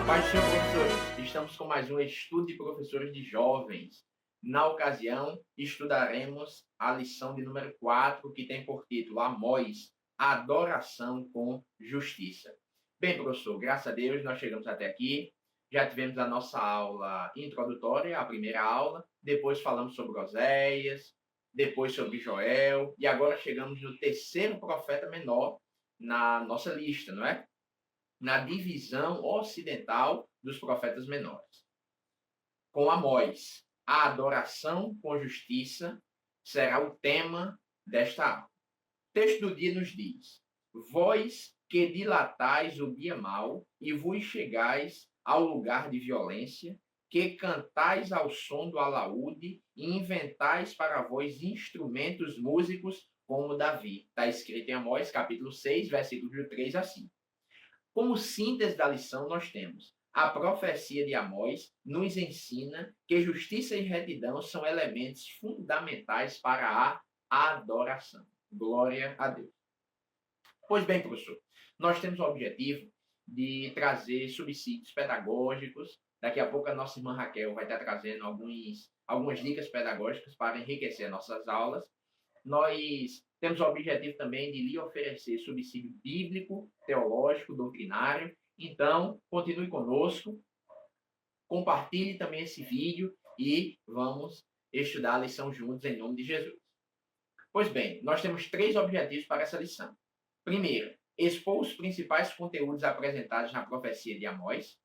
Paz do Senhor, professores. Estamos com mais um estudo de professores de jovens. Na ocasião, estudaremos a lição de número 4, que tem por título Amós, Adoração com Justiça. Bem, professor, graças a Deus nós chegamos até aqui. Já tivemos a nossa aula introdutória, a primeira aula. Depois falamos sobre Oséias, depois sobre Joel. E agora chegamos no terceiro profeta menor na nossa lista, não é? Na divisão ocidental dos profetas menores. Com Amós, a adoração com justiça será o tema desta aula. O texto do dia nos diz: Vós que dilatais o dia mau e vos chegais ao lugar de violência, que cantais ao som do alaúde e inventais para vós instrumentos músicos como Davi. Está escrito em Amós, capítulo 6, versículos de 3 a 5. Como síntese da lição, nós temos a profecia de Amós nos ensina que justiça e retidão são elementos fundamentais para a adoração. Glória a Deus. Pois bem, professor, nós temos o objetivo de trazer subsídios pedagógicos. Daqui a pouco a nossa irmã Raquel vai estar trazendo algumas dicas pedagógicas para enriquecer nossas aulas. Nós temos o objetivo também de lhe oferecer subsídio bíblico, teológico, doutrinário. Então, continue conosco, compartilhe também esse vídeo e vamos estudar a lição juntos em nome de Jesus. Pois bem, nós temos 3 objetivos para essa lição. Primeiro, expor os principais conteúdos apresentados na profecia de Amós,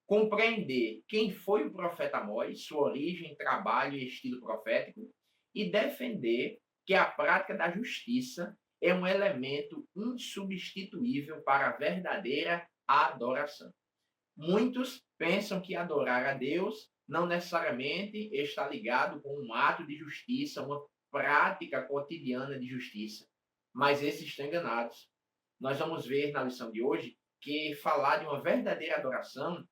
compreender quem foi o profeta Amós, sua origem, trabalho e estilo profético, e defender que a prática da justiça é um elemento insubstituível para a verdadeira adoração. Muitos pensam que adorar a Deus não necessariamente está ligado com um ato de justiça, uma prática cotidiana de justiça, mas esses estão enganados. Nós vamos ver na lição de hoje que falar de uma verdadeira adoração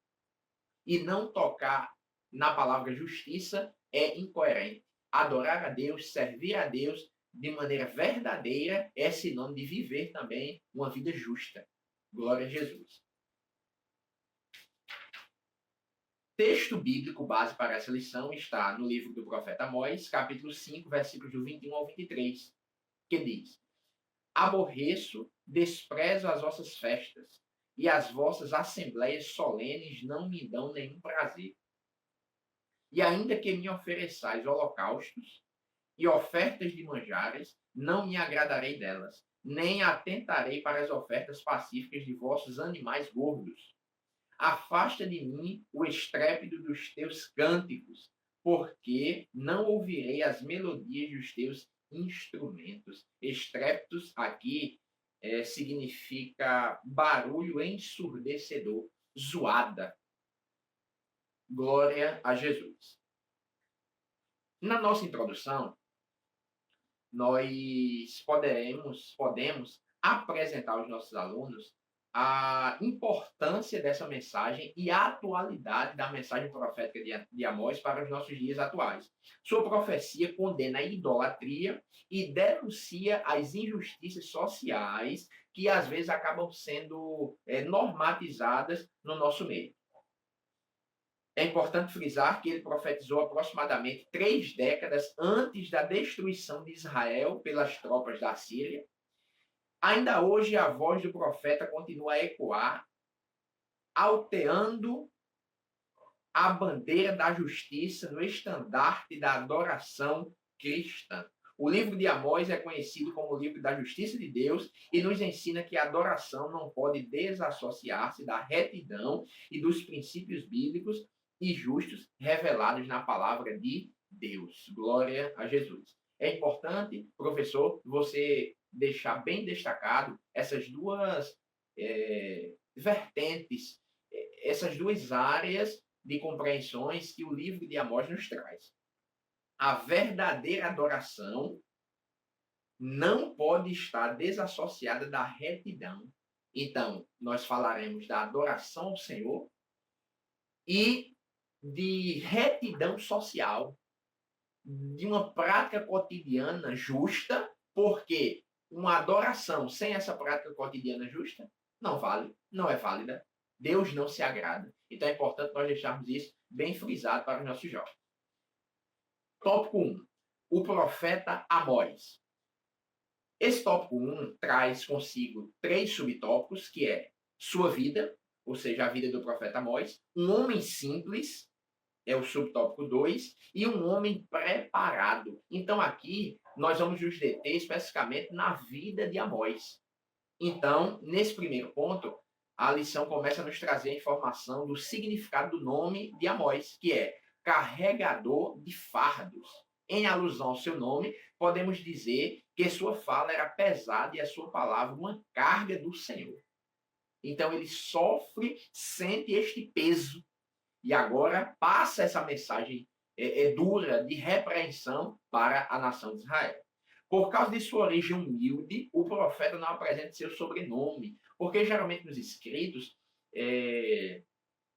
e não tocar na palavra justiça é incoerente. Adorar a Deus, servir a Deus de maneira verdadeira é sinônimo de viver também uma vida justa. Glória a Jesus. Texto bíblico base para essa lição está no livro do profeta Amós, capítulo 5, versículos do 21 ao 23, que diz: Aborreço, desprezo as vossas festas, e as vossas assembleias solenes não me dão nenhum prazer. E ainda que me ofereçais holocaustos e ofertas de manjares, não me agradarei delas, nem atentarei para as ofertas pacíficas de vossos animais gordos. Afasta de mim o estrépito dos teus cânticos, porque não ouvirei as melodias dos teus instrumentos. Estrépitos aqui significa barulho ensurdecedor, zoada. Glória a Jesus. Na nossa introdução, nós podemos apresentar aos nossos alunos a importância dessa mensagem e a atualidade da mensagem profética de Amós para os nossos dias atuais. Sua profecia condena a idolatria e denuncia as injustiças sociais que às vezes acabam sendo normatizadas no nosso meio. É importante frisar que ele profetizou aproximadamente 3 décadas antes da destruição de Israel pelas tropas da Síria. Ainda hoje a voz do profeta continua a ecoar, alteando a bandeira da justiça no estandarte da adoração cristã. O livro de Amós é conhecido como o livro da justiça de Deus e nos ensina que a adoração não pode desassociar-se da retidão e dos princípios bíblicos e justos revelados na palavra de Deus. Glória a Jesus. É importante, professor, você deixar bem destacado essas duas vertentes, essas duas áreas de compreensões que o livro de Amós nos traz. A verdadeira adoração não pode estar desassociada da retidão. Então, nós falaremos da adoração ao Senhor e de retidão social, de uma prática cotidiana justa, porque uma adoração sem essa prática cotidiana justa não vale, não é válida. Deus não se agrada. Então é importante nós deixarmos isso bem frisado para os nossos jovens. Tópico 1. O profeta Amós. Esse tópico 1 traz consigo 3 subtópicos, que é sua vida, ou seja, a vida do profeta Amós, um homem simples, é o subtópico 2, e um homem preparado. Então aqui nós vamos nos deter especificamente na vida de Amós. Então, nesse primeiro ponto, a lição começa a nos trazer a informação do significado do nome de Amós, que é carregador de fardos. Em alusão ao seu nome, podemos dizer que sua fala era pesada e a sua palavra uma carga do Senhor. Então ele sofre, sente este peso e agora passa essa mensagem dura de repreensão para a nação de Israel. Por causa de sua origem humilde, o profeta não apresenta seu sobrenome, porque geralmente nos escritos,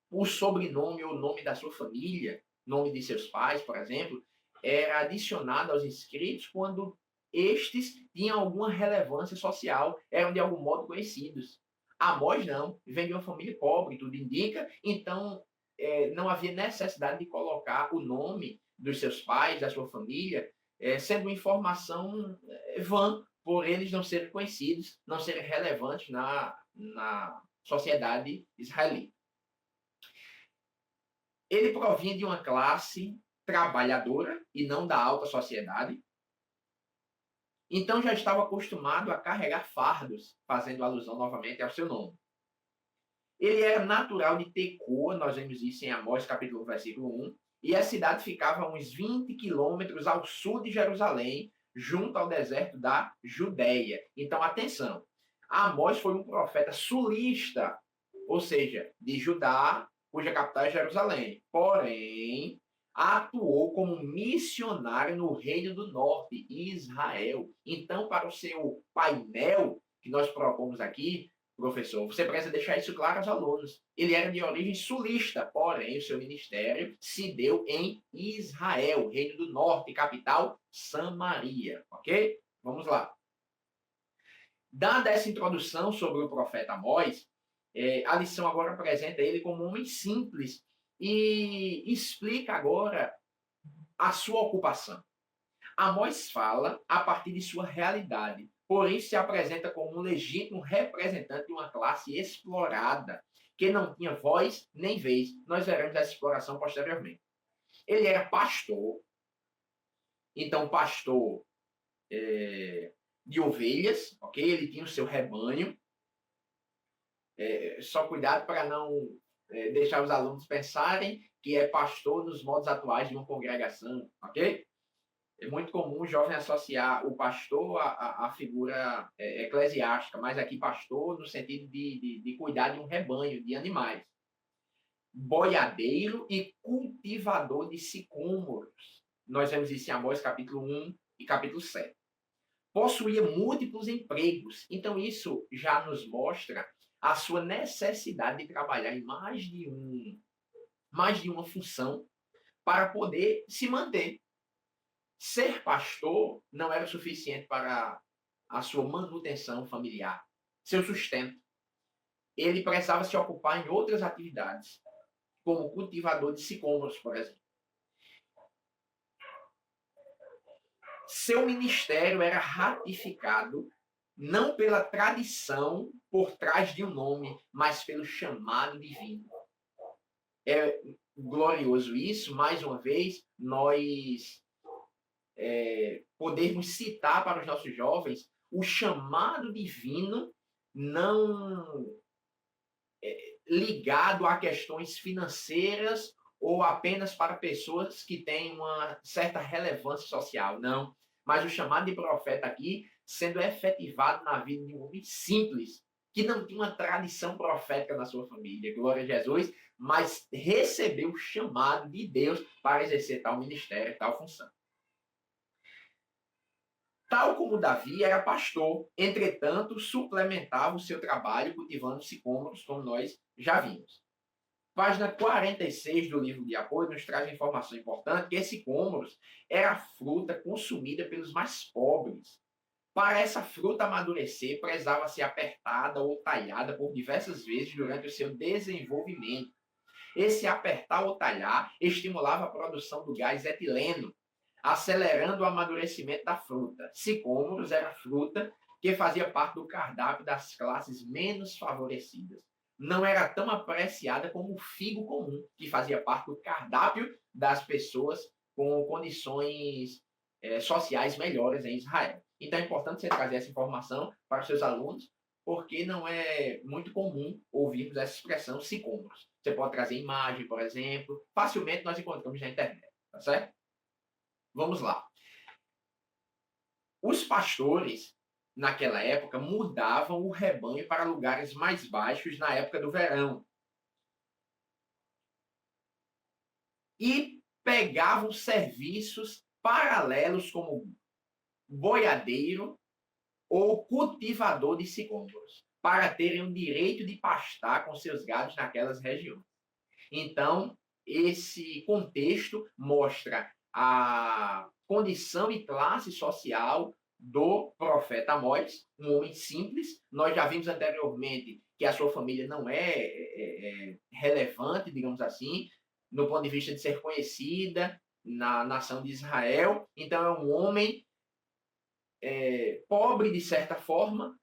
o sobrenome ou o nome da sua família, nome de seus pais, por exemplo, era adicionado aos escritos quando estes tinham alguma relevância social, eram de algum modo conhecidos. Amós não, vem de uma família pobre, tudo indica, então não havia necessidade de colocar o nome dos seus pais, da sua família, sendo uma informação vã, por eles não serem conhecidos, não serem relevantes na sociedade israelita. Ele provinha de uma classe trabalhadora e não da alta sociedade. Então já estava acostumado a carregar fardos, fazendo alusão novamente ao seu nome. Ele era natural de Tecoa, nós vemos isso em Amós capítulo 1, versículo 1, e a cidade ficava a uns 20 quilômetros ao sul de Jerusalém, junto ao deserto da Judéia. Então, atenção, Amós foi um profeta sulista, ou seja, de Judá, cuja capital é Jerusalém. Porém, atuou como missionário no Reino do Norte, Israel. Então, para o seu painel que nós propomos aqui, professor, você precisa deixar isso claro aos alunos. Ele era de origem sulista, porém o seu ministério se deu em Israel, Reino do Norte, capital Samaria. Ok? Vamos lá. Dada essa introdução sobre o profeta Amós, a lição agora apresenta ele como um homem simples e explica agora a sua ocupação. Amós fala a partir de sua realidade, porém se apresenta como um legítimo representante de uma classe explorada, que não tinha voz nem vez. Nós veremos essa exploração posteriormente. Ele era pastor, então pastor de ovelhas, ok? Ele tinha o seu rebanho. Só cuidado para não deixar os alunos pensarem que é pastor nos modos atuais de uma congregação, ok? É muito comum o jovem associar o pastor à figura eclesiástica, mas aqui pastor no sentido de cuidar de um rebanho de animais. Boiadeiro e cultivador de sicômoros. Nós vemos isso em Amós capítulo 1 e capítulo 7. Possuía múltiplos empregos, então isso já nos mostra a sua necessidade de trabalhar em mais de uma função para poder se manter. Ser pastor não era suficiente para a sua manutenção familiar, seu sustento. Ele precisava se ocupar em outras atividades, como cultivador de sicômoros, por exemplo. Seu ministério era ratificado não pela tradição por trás de um nome, mas pelo chamado divino. É glorioso isso, mais uma vez, nós podermos citar para os nossos jovens o chamado divino não ligado a questões financeiras ou apenas para pessoas que têm uma certa relevância social, não. Mas o chamado de profeta aqui sendo efetivado na vida de um homem simples, que não tinha uma tradição profética na sua família, glória a Jesus, mas recebeu o chamado de Deus para exercer tal ministério, tal função. Tal como Davi era pastor, entretanto, suplementava o seu trabalho cultivando sicômoros, como nós já vimos. Página 46 do livro de apoio nos traz uma informação importante, que esse sicômoros era a fruta consumida pelos mais pobres. Para essa fruta amadurecer, precisava ser apertada ou talhada por diversas vezes durante o seu desenvolvimento. Esse apertar ou talhar estimulava a produção do gás etileno, acelerando o amadurecimento da fruta. Sicômoros era fruta que fazia parte do cardápio das classes menos favorecidas. Não era tão apreciada como o figo comum, que fazia parte do cardápio das pessoas com condições sociais melhores em Israel. Então é importante você trazer essa informação para os seus alunos, porque não é muito comum ouvirmos essa expressão sicômoros. Você pode trazer imagem, por exemplo, facilmente nós encontramos na internet, tá certo? Vamos lá. Os pastores, naquela época, mudavam o rebanho para lugares mais baixos na época do verão. E pegavam serviços paralelos como boiadeiro ou cultivador de sicômoros, para terem o direito de pastar com seus gados naquelas regiões. Então, esse contexto mostra a condição e classe social do profeta Amós, um homem simples. Nós já vimos anteriormente que a sua família não é relevante, digamos assim, no ponto de vista de ser conhecida na nação de Israel. Então, é um homem pobre, de certa forma,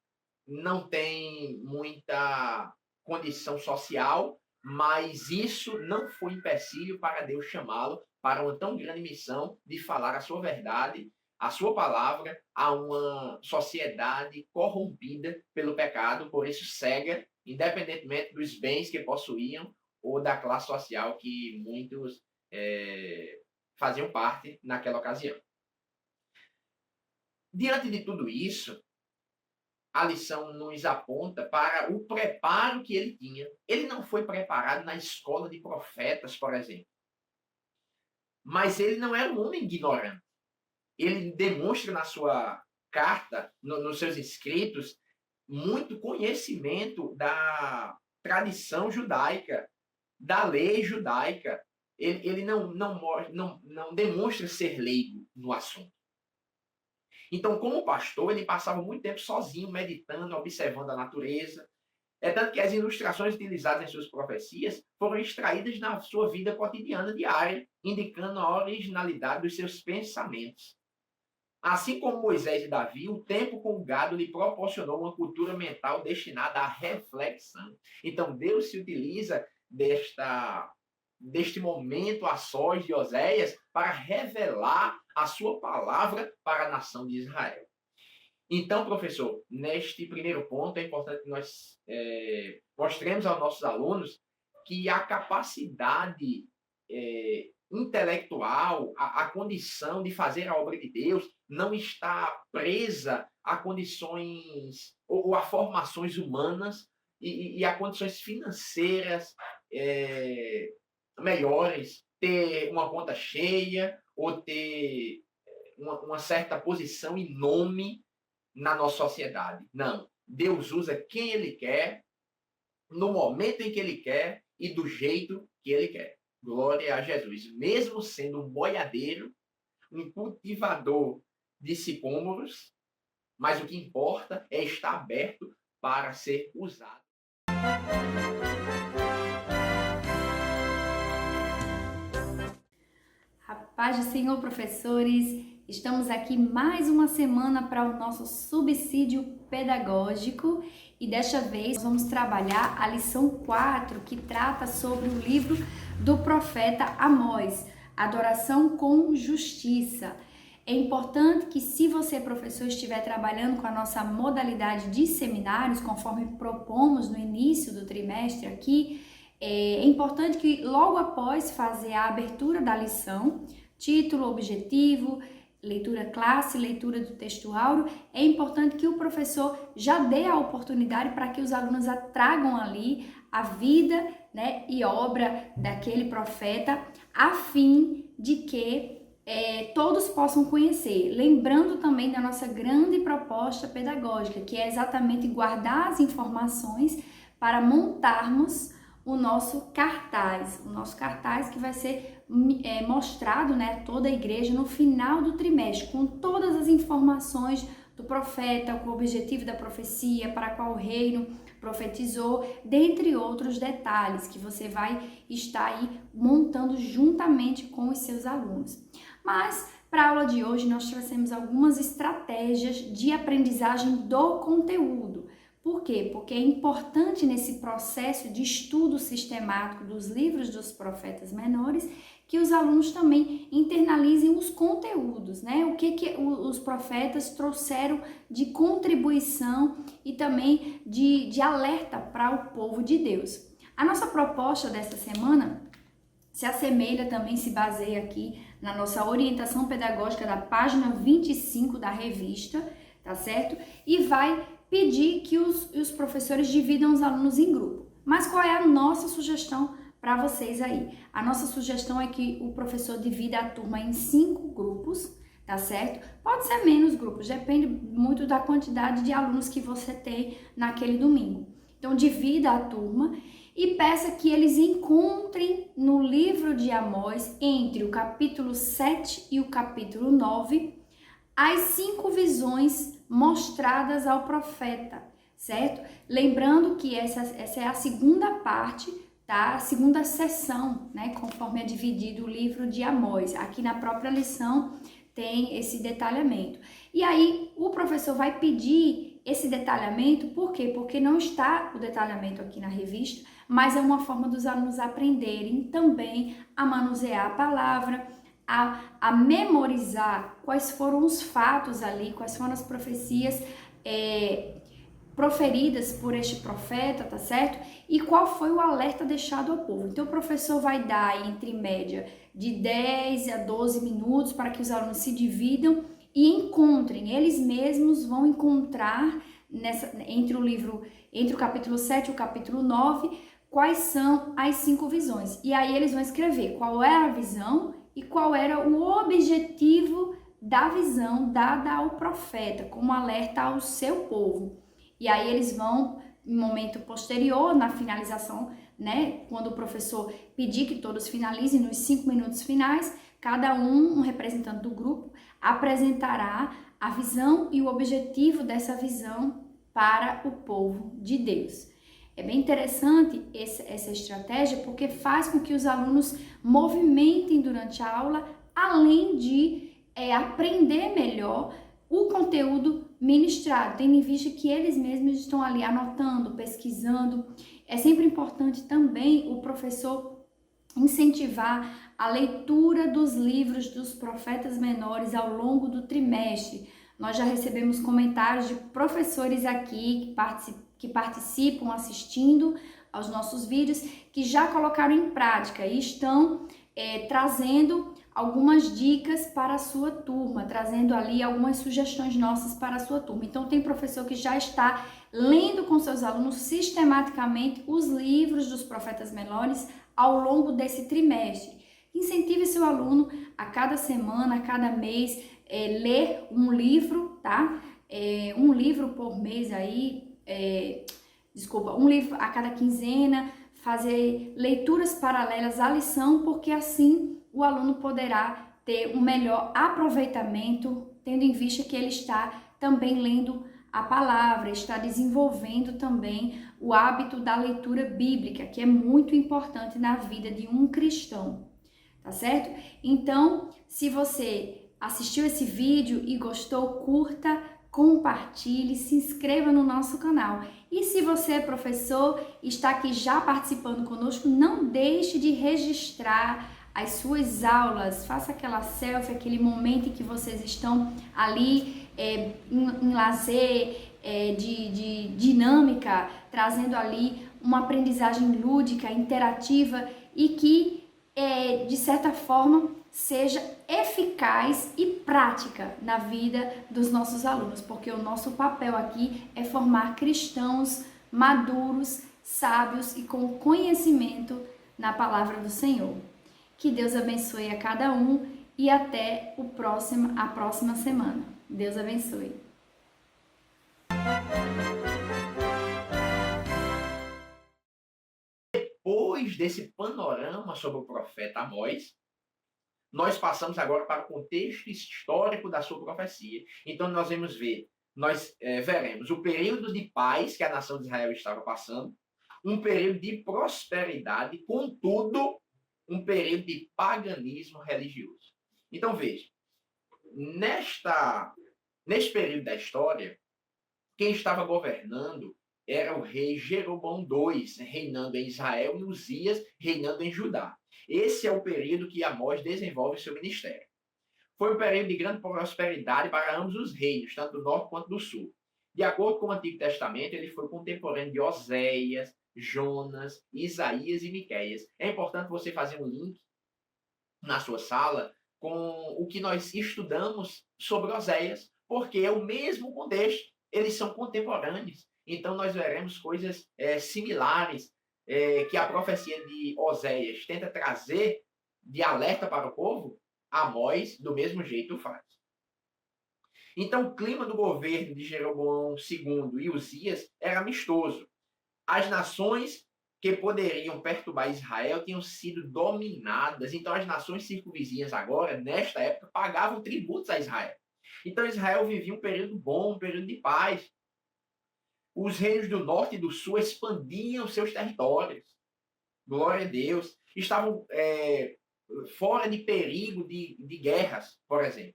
não tem muita condição social, mas isso não foi empecilho para Deus chamá-lo para uma tão grande missão de falar a sua verdade, a sua palavra a uma sociedade corrompida pelo pecado, por isso cega, independentemente dos bens que possuíam ou da classe social que muitos faziam parte naquela ocasião. Diante de tudo isso, a lição nos aponta para o preparo que ele tinha. Ele não foi preparado na escola de profetas, por exemplo. Mas ele não era um homem ignorante. Ele demonstra na sua carta, nos seus escritos, muito conhecimento da tradição judaica, da lei judaica. Ele não demonstra ser leigo no assunto. Então, como pastor, ele passava muito tempo sozinho, meditando, observando a natureza. É tanto que as ilustrações utilizadas em suas profecias foram extraídas na sua vida cotidiana diária, indicando a originalidade dos seus pensamentos. Assim como Moisés e Davi, o tempo com o gado lhe proporcionou uma cultura mental destinada à reflexão. Então, Deus se utiliza deste momento a sós de Oséias para revelar a sua palavra para a nação de Israel. Então, professor, neste primeiro ponto é importante que nós mostremos aos nossos alunos que a capacidade intelectual, a condição de fazer a obra de Deus não está presa a condições ou a formações humanas e a condições financeiras melhores, ter uma conta cheia ou ter uma certa posição e nome na nossa sociedade. Não. Deus usa quem Ele quer, no momento em que Ele quer e do jeito que Ele quer. Glória a Jesus. Mesmo sendo um boiadeiro, um cultivador de sicômoros, mas o que importa é estar aberto para ser usado. A paz do Senhor, professores! Estamos aqui mais uma semana para o nosso subsídio pedagógico e desta vez vamos trabalhar a lição 4, que trata sobre o livro do profeta Amós, Adoração com Justiça. É importante que, se você, professor, estiver trabalhando com a nossa modalidade de seminários, conforme propomos no início do trimestre aqui, é importante que logo após fazer a abertura da lição, título, objetivo, leitura classe, leitura do texto áureo, é importante que o professor já dê a oportunidade para que os alunos tragam ali a vida, né, e obra daquele profeta, a fim de que todos possam conhecer. Lembrando também da nossa grande proposta pedagógica, que é exatamente guardar as informações para montarmos o nosso cartaz que vai ser mostrado, né, a toda a igreja no final do trimestre, com todas as informações do profeta, com o objetivo da profecia, para qual reino profetizou, dentre outros detalhes que você vai estar aí montando juntamente com os seus alunos. Mas para a aula de hoje nós trouxemos algumas estratégias de aprendizagem do conteúdo. Por quê? Porque é importante nesse processo de estudo sistemático dos livros dos profetas menores que os alunos também internalizem os conteúdos, né? O que os profetas trouxeram de contribuição e também de alerta para o povo de Deus. A nossa proposta dessa semana se assemelha também, se baseia aqui na nossa orientação pedagógica da página 25 da revista, tá certo? E vai pedir que os professores dividam os alunos em grupo. Mas qual é a nossa sugestão para vocês aí? A nossa sugestão é que o professor divida a turma em 5 grupos, tá certo? Pode ser menos grupos, depende muito da quantidade de alunos que você tem naquele domingo. Então, divida a turma e peça que eles encontrem no livro de Amós, entre o capítulo 7 e o capítulo 9, as 5 visões mostradas ao profeta, certo? Lembrando que essa é a segunda parte, tá? A segunda sessão, né? Conforme é dividido o livro de Amós. Aqui na própria lição tem esse detalhamento. E aí o professor vai pedir esse detalhamento, por quê? Porque não está o detalhamento aqui na revista, mas é uma forma dos alunos aprenderem também a manusear a palavra, a memorizar quais foram os fatos ali, quais foram as profecias proferidas por este profeta, tá certo? E qual foi o alerta deixado ao povo. Então o professor vai dar entre média de 10 a 12 minutos para que os alunos se dividam e encontrem, eles mesmos vão encontrar entre o capítulo 7 e o capítulo 9, quais são as 5 visões. E aí eles vão escrever qual era a visão e qual era o objetivo da visão dada ao profeta, como alerta ao seu povo. E aí eles vão, em momento posterior, na finalização, né, quando o professor pedir que todos finalizem nos 5 minutos finais, cada um representante do grupo, apresentará a visão e o objetivo dessa visão para o povo de Deus. É bem interessante essa estratégia porque faz com que os alunos movimentem durante a aula, além de aprender melhor o conteúdo ministrado, tendo em vista que eles mesmos estão ali anotando, pesquisando. É sempre importante também o professor incentivar a leitura dos livros dos profetas menores ao longo do trimestre. Nós já recebemos comentários de professores aqui que participam assistindo aos nossos vídeos, que já colocaram em prática e estão trazendo algumas dicas para a sua turma, trazendo ali algumas sugestões nossas para a sua turma. Então tem professor que já está lendo com seus alunos sistematicamente os livros dos profetas menores ao longo desse trimestre. Incentive seu aluno a cada semana, a cada mês, ler um livro, tá? Um livro por mês aí, um livro a cada quinzena, fazer leituras paralelas à lição, porque assim o aluno poderá ter um melhor aproveitamento, tendo em vista que ele está também lendo a palavra, está desenvolvendo também o hábito da leitura bíblica, que é muito importante na vida de um cristão, tá certo? Então, se você assistiu esse vídeo e gostou, curta, compartilhe, se inscreva no nosso canal. E se você é professor e está aqui já participando conosco, não deixe de registrar as suas aulas, faça aquela selfie, aquele momento em que vocês estão ali em lazer, de dinâmica, trazendo ali uma aprendizagem lúdica, interativa e que, de certa forma, seja eficaz e prática na vida dos nossos alunos, porque o nosso papel aqui é formar cristãos maduros, sábios e com conhecimento na palavra do Senhor. Que Deus abençoe a cada um e até a próxima semana. Deus abençoe. Depois desse panorama sobre o profeta Amós, nós passamos agora para o contexto histórico da sua profecia. Então nós vamos ver nós veremos o período de paz que a nação de Israel estava passando, um período de prosperidade, contudo, um período de paganismo religioso. Então, veja, neste período da história, quem estava governando era o rei Jeroboão II, reinando em Israel, e Uzias, reinando em Judá. Esse é o período que Amós desenvolve seu ministério. Foi um período de grande prosperidade para ambos os reinos, tanto do norte quanto do sul. De acordo com o Antigo Testamento, ele foi contemporâneo de Oséias, Jonas, Isaías e Miqueias. É importante você fazer um link na sua sala com o que nós estudamos sobre Oséias, porque é o mesmo contexto, eles são contemporâneos. Então nós veremos coisas similares que a profecia de Oséias tenta trazer de alerta para o povo, Amós do mesmo jeito faz. Então o clima do governo de Jeroboão II e Uzias era amistoso. As nações que poderiam perturbar Israel tinham sido dominadas. Então as nações circunvizinhas agora, nesta época, pagavam tributos a Israel. Então Israel vivia um período bom, um período de paz. Os reinos do norte e do sul expandiam seus territórios. Glória a Deus. Estavam fora de perigo de guerras, por exemplo.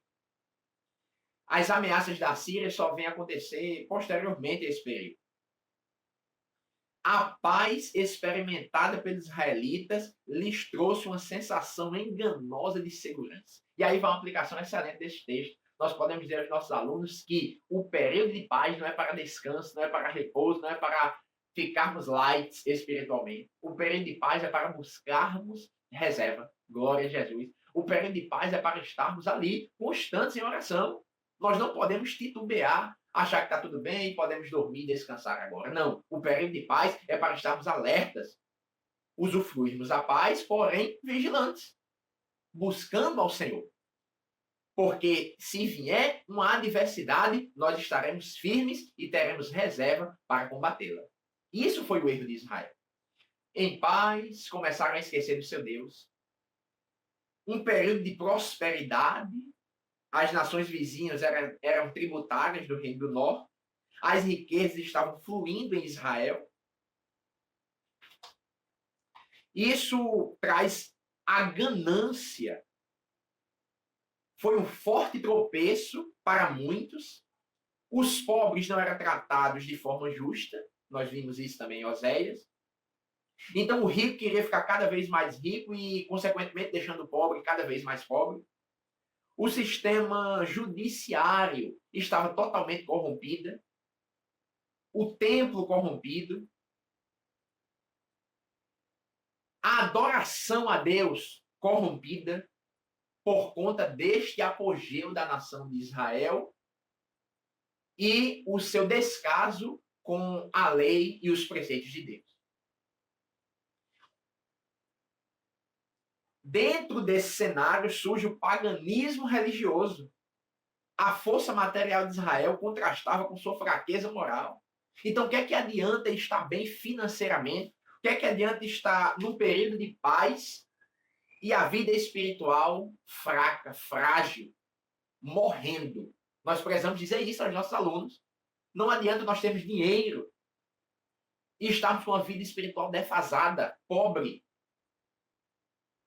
As ameaças da Síria só vêm acontecer posteriormente a esse período. A paz experimentada pelos israelitas lhes trouxe uma sensação enganosa de segurança. E aí vai uma aplicação excelente desse texto. Nós podemos dizer aos nossos alunos que o período de paz não é para descanso, não é para repouso, não é para ficarmos light espiritualmente. O período de paz é para buscarmos reserva. Glória a Jesus. O período de paz é para estarmos ali, constantes em oração. Nós não podemos titubear, achar que está tudo bem e podemos dormir e descansar agora. Não. O período de paz é para estarmos alertas, usufruirmos a paz, porém vigilantes, buscando ao Senhor. Porque se vier uma adversidade, nós estaremos firmes e teremos reserva para combatê-la. Isso foi o erro de Israel. Em paz, começaram a esquecer do seu Deus. Um período de prosperidade. As nações vizinhas eram tributárias do Reino do Norte. As riquezas estavam fluindo em Israel. Isso traz a ganância. Foi um forte tropeço para muitos. Os pobres não eram tratados de forma justa. Nós vimos isso também em Oséias. Então o rico queria ficar cada vez mais rico e, consequentemente, deixando o pobre cada vez mais pobre. O sistema judiciário estava totalmente corrompido. O templo corrompido. A adoração a Deus corrompida por conta deste apogeu da nação de Israel e o seu descaso com a lei e os preceitos de Deus. Dentro desse cenário surge o paganismo religioso. A força material de Israel contrastava com sua fraqueza moral. Então, o que é que adianta estar bem financeiramente? O que é que adianta estar num período de paz e a vida espiritual fraca, frágil, morrendo? Nós precisamos dizer isso aos nossos alunos. Não adianta nós termos dinheiro e estarmos com uma vida espiritual defasada, pobre.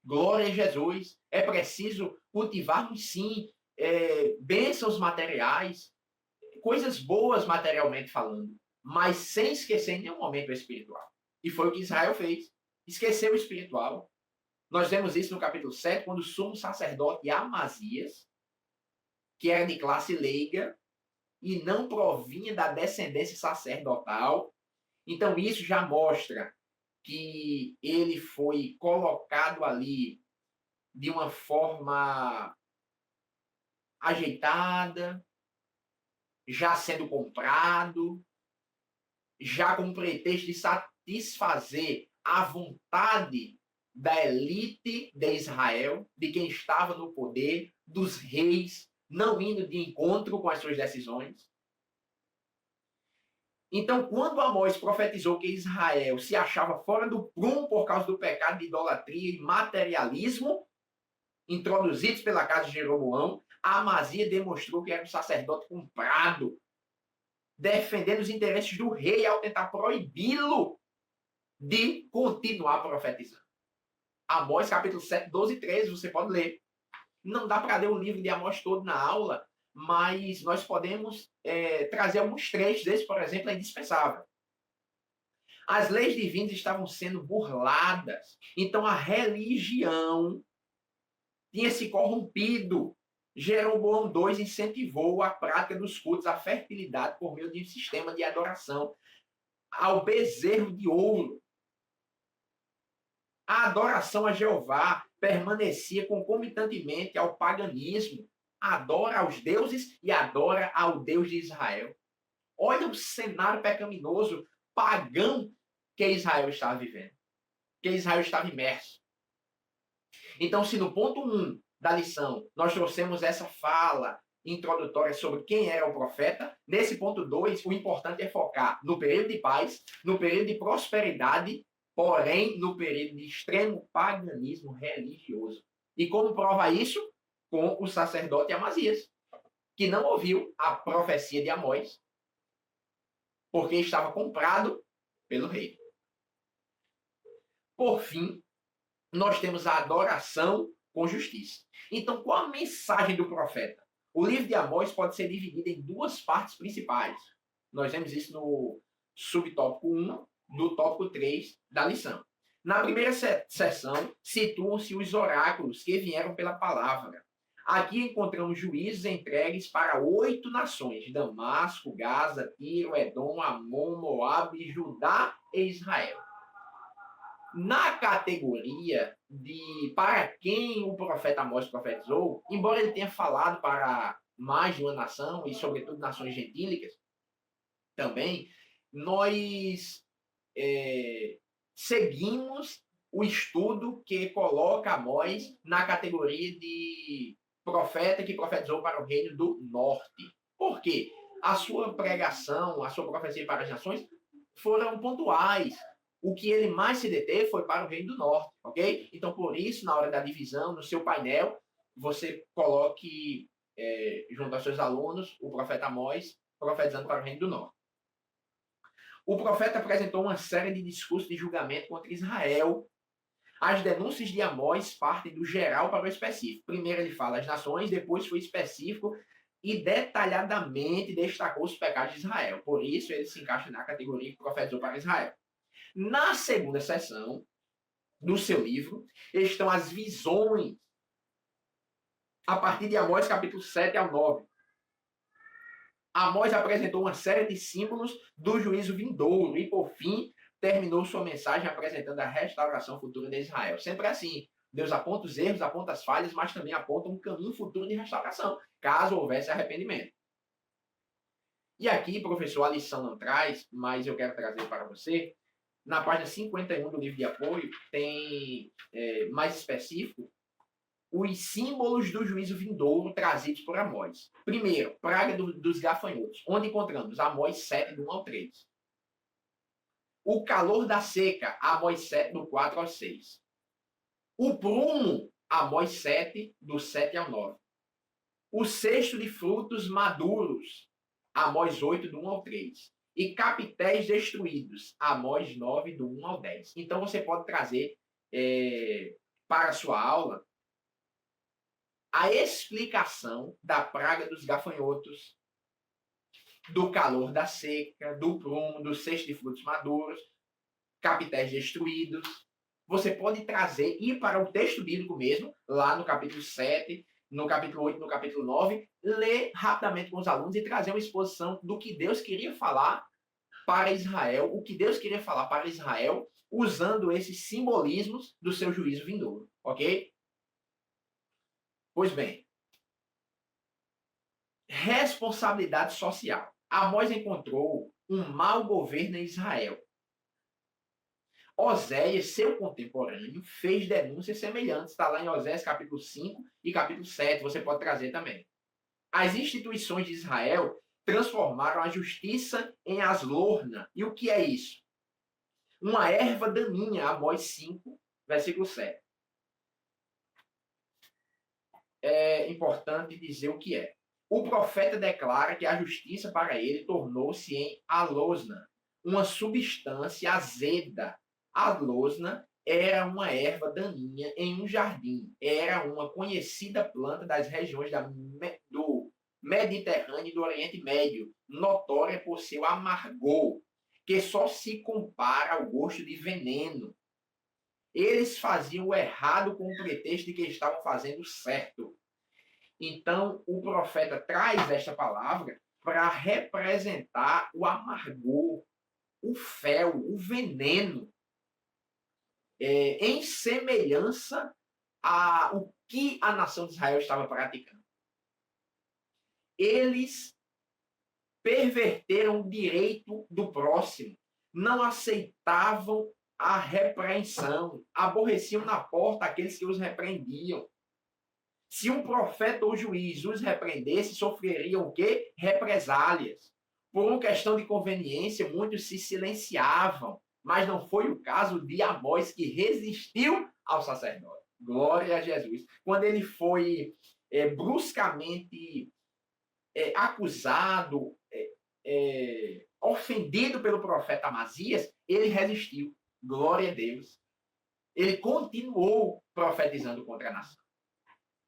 Glória a Jesus. É preciso cultivarmos, sim, bênçãos materiais, coisas boas materialmente falando, mas sem esquecer em nenhum momento o espiritual. E foi o que Israel fez. Esqueceu o espiritual. Nós vemos isso no capítulo 7, quando o sumo sacerdote Amazias, que era de classe leiga e não provinha da descendência sacerdotal. Então isso já mostra que ele foi colocado ali de uma forma ajeitada, já sendo comprado, já com o pretexto de satisfazer a vontade da elite de Israel, de quem estava no poder, dos reis, não indo de encontro com as suas decisões. Então, quando Amós profetizou que Israel se achava fora do prumo por causa do pecado de idolatria e materialismo introduzidos pela casa de Jeroboão, Amazias demonstrou que era um sacerdote comprado, defendendo os interesses do rei ao tentar proibi-lo de continuar profetizando. Amós, capítulo 7, 12 e 13, você pode ler. Não dá para ler o livro de Amós todo na aula, mas nós podemos trazer alguns trechos. Esse, por exemplo, é indispensável. As leis divinas estavam sendo burladas, então a religião tinha se corrompido. Jeroboão II incentivou a prática dos cultos à fertilidade por meio de um sistema de adoração ao bezerro de ouro. A adoração a Jeová permanecia concomitantemente ao paganismo. Adora aos deuses e adora ao Deus de Israel. Olha o cenário pecaminoso, pagão, que Israel estava vivendo. Que Israel estava imerso. Então, se no ponto 1 da lição nós trouxemos essa fala introdutória sobre quem era o profeta, nesse ponto 2, o importante é focar no período de paz, no período de prosperidade, porém no período de extremo paganismo religioso. E como prova isso? Com o sacerdote Amazias, que não ouviu a profecia de Amós, porque estava comprado pelo rei. Por fim, nós temos a adoração com justiça. Então, qual a mensagem do profeta? O livro de Amós pode ser dividido em duas partes principais. Nós vemos isso no subtópico 1 do tópico 3 da lição. Na primeira seção, situam-se os oráculos que vieram pela palavra. Aqui encontramos juízos entregues para 8 nações: Damasco, Gaza, Tiro, Edom, Amon, Moabe, Judá e Israel. Na categoria de para quem o profeta Amós profetizou, embora ele tenha falado para mais de uma nação, e sobretudo nações gentílicas, também, nós seguimos o estudo que coloca Amós na categoria de profeta que profetizou para o reino do norte. Por quê? A sua pregação, a sua profecia para as nações foram pontuais. O que ele mais se deteve foi para o reino do norte, ok? Então, por isso, na hora da divisão, no seu painel, você coloque, junto aos seus alunos, o profeta Amós profetizando para o reino do norte. O profeta apresentou uma série de discursos de julgamento contra Israel. As denúncias de Amós partem do geral para o específico. Primeiro ele fala as nações, depois foi específico e detalhadamente destacou os pecados de Israel. Por isso, ele se encaixa na categoria que profetizou para Israel. Na segunda seção do seu livro estão as visões a partir de Amós capítulo 7 ao 9. Amós apresentou uma série de símbolos do juízo vindouro e, por fim, terminou sua mensagem apresentando a restauração futura de Israel. Sempre assim, Deus aponta os erros, aponta as falhas, mas também aponta um caminho futuro de restauração, caso houvesse arrependimento. E aqui, professor, a lição não traz, mas eu quero trazer para você. Na página 51 do livro de apoio, tem mais específico os símbolos do juízo vindouro trazidos por Amós. Primeiro, praga dos gafanhotos, onde encontramos Amós 7, do 1 ao 3. O calor da seca, Amós 7, do 4 ao 6. O prumo, Amós 7, do 7 ao 9. O cesto de frutos maduros, Amós 8, do 1 ao 3. E capitéis destruídos, Amós 9, do 1 ao 10. Então, você pode trazer para a sua aula a explicação da praga dos gafanhotos, do calor da seca, do prumo, do cesto de frutos maduros, capitéis destruídos. Você pode trazer, ir para o texto bíblico mesmo, lá no capítulo 7, no capítulo 8, no capítulo 9, ler rapidamente com os alunos e trazer uma exposição do que Deus queria falar para Israel, o que Deus queria falar para Israel, usando esses simbolismos do seu juízo vindouro, ok? Pois bem, responsabilidade social. Amós encontrou um mau governo em Israel. Oséias, seu contemporâneo, fez denúncias semelhantes. Está lá em Oséias capítulo 5 e capítulo 7. Você pode trazer também. As instituições de Israel transformaram a justiça em aslorna. E o que é isso? Uma erva daninha, Amós 5, versículo 7. É importante dizer o que é. O profeta declara que a justiça para ele tornou-se em alosna, uma substância azeda. A alosna era uma erva daninha em um jardim. Era uma conhecida planta das regiões do Mediterrâneo e do Oriente Médio, notória por seu amargor, que só se compara ao gosto de veneno. Eles faziam o errado com o pretexto de que estavam fazendo o certo. Então, o profeta traz esta palavra para representar o amargor, o fel, o veneno, em semelhança ao que a nação de Israel estava praticando. Eles perverteram o direito do próximo, não aceitavam a repreensão, aborreciam na porta aqueles que os repreendiam. Se um profeta ou juiz os repreendesse, sofreriam o quê? Represálias. Por uma questão de conveniência, muitos se silenciavam, mas não foi o caso de Amós, que resistiu ao sacerdote. Glória a Jesus. Quando ele foi bruscamente acusado, ofendido pelo profeta Amazias, ele resistiu. Glória a Deus. Ele continuou profetizando contra a nação.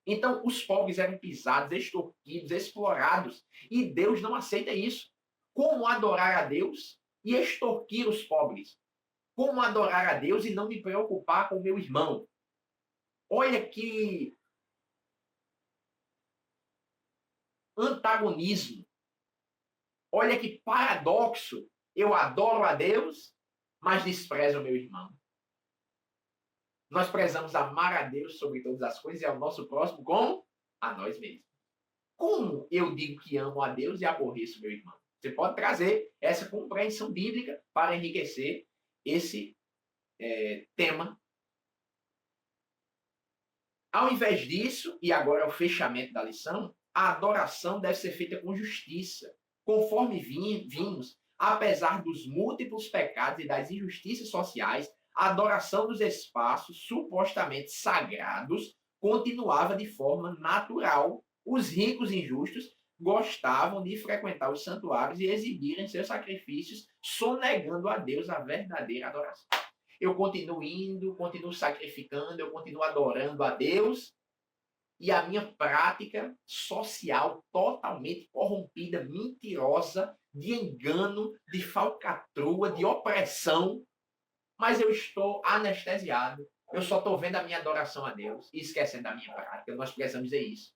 Então, os pobres eram pisados, extorquidos, explorados. E Deus não aceita isso. Como adorar a Deus e extorquir os pobres? Como adorar a Deus e não me preocupar com o meu irmão? Olha que antagonismo. Olha que paradoxo. Eu adoro a Deus, mas desprezo o meu irmão. Nós prezamos amar a Deus sobre todas as coisas e ao nosso próximo como a nós mesmos. Como eu digo que amo a Deus e aborreço meu irmão? Você pode trazer essa compreensão bíblica para enriquecer esse tema. Ao invés disso, e agora é o fechamento da lição, a adoração deve ser feita com justiça. Conforme vimos, apesar dos múltiplos pecados e das injustiças sociais, a adoração dos espaços supostamente sagrados continuava de forma natural. Os ricos injustos gostavam de frequentar os santuários e exibirem seus sacrifícios, sonegando a Deus a verdadeira adoração. Eu continuo indo, continuo sacrificando, eu continuo adorando a Deus, e a minha prática social totalmente corrompida, mentirosa, de engano, de falcatrua, de opressão, mas eu estou anestesiado. Eu só estou vendo a minha adoração a Deus e esquecendo da minha prática. Nós precisamos dizer isso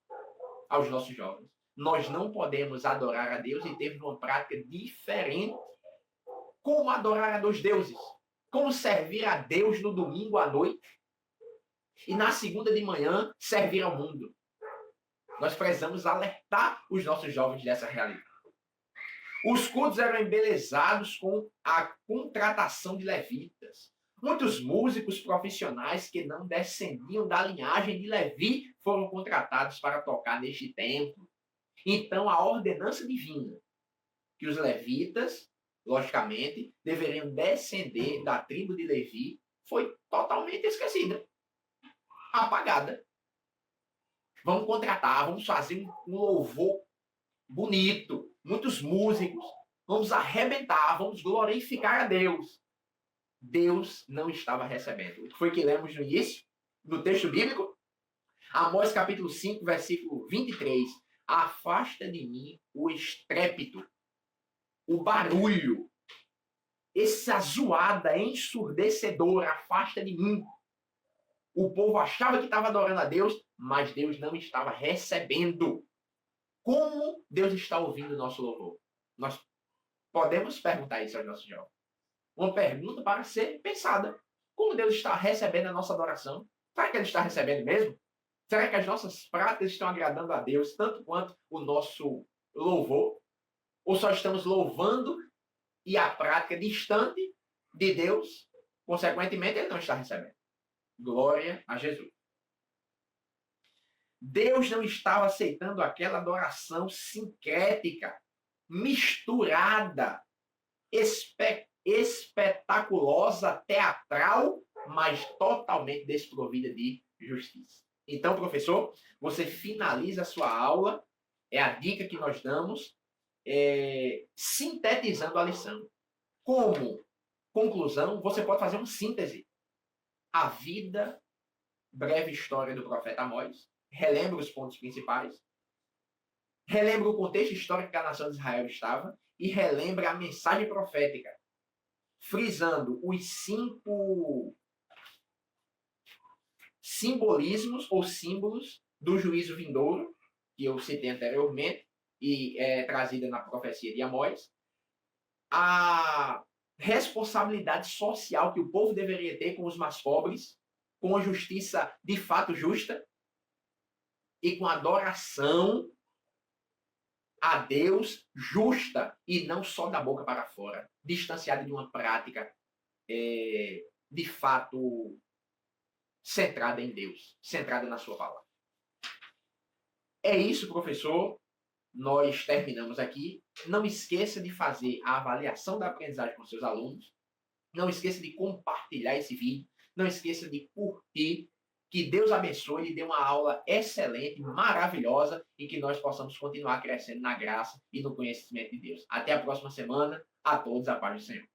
aos nossos jovens. Nós não podemos adorar a Deus e ter uma prática diferente. Como adorar a dois deuses? Como servir a Deus no domingo à noite e na segunda de manhã servir ao mundo? Nós precisamos alertar os nossos jovens dessa realidade. Os cultos eram embelezados com a contratação de levitas. Muitos músicos profissionais que não descendiam da linhagem de Levi foram contratados para tocar neste templo. Então, a ordenança divina que os levitas, logicamente, deveriam descender da tribo de Levi foi totalmente esquecida, apagada. Vamos contratar, vamos fazer um louvor bonito, muitos músicos, vamos arrebentar, vamos glorificar a Deus. Deus não estava recebendo. O que foi que lemos no início, no texto bíblico? Amós capítulo 5, versículo 23. Afasta de mim o estrépito, o barulho, essa zoada ensurdecedora, afasta de mim. O povo achava que estava adorando a Deus, mas Deus não estava recebendo. Como Deus está ouvindo o nosso louvor? Nós podemos perguntar isso aos nossos jovens. Uma pergunta para ser pensada. Como Deus está recebendo a nossa adoração? Será que Ele está recebendo mesmo? Será que as nossas práticas estão agradando a Deus tanto quanto o nosso louvor? Ou só estamos louvando e a prática distante de Deus? Consequentemente, Ele não está recebendo. Glória a Jesus. Deus não estava aceitando aquela adoração sincrética, misturada, espetaculosa, teatral, mas totalmente desprovida de justiça. Então, professor, você finaliza a sua aula É a dica que nós damos, sintetizando a lição. Como conclusão, você pode fazer uma síntese. A vida, breve história do profeta Amós, relembra os pontos principais, relembra o contexto histórico que a nação de Israel estava e relembra a mensagem profética, frisando os 5 simbolismos ou símbolos do juízo vindouro, que eu citei anteriormente, e é trazida na profecia de Amós, a responsabilidade social que o povo deveria ter com os mais pobres, com a justiça de fato justa e com a adoração a Deus justa e não só da boca para fora, distanciada de uma prática de fato centrada em Deus, centrada na sua palavra. É isso, professor. Nós terminamos aqui. Não esqueça de fazer a avaliação da aprendizagem com seus alunos. Não esqueça de compartilhar esse vídeo. Não esqueça de curtir. Que Deus abençoe e dê uma aula excelente, maravilhosa e que nós possamos continuar crescendo na graça e no conhecimento de Deus. Até a próxima semana. A todos a paz do Senhor.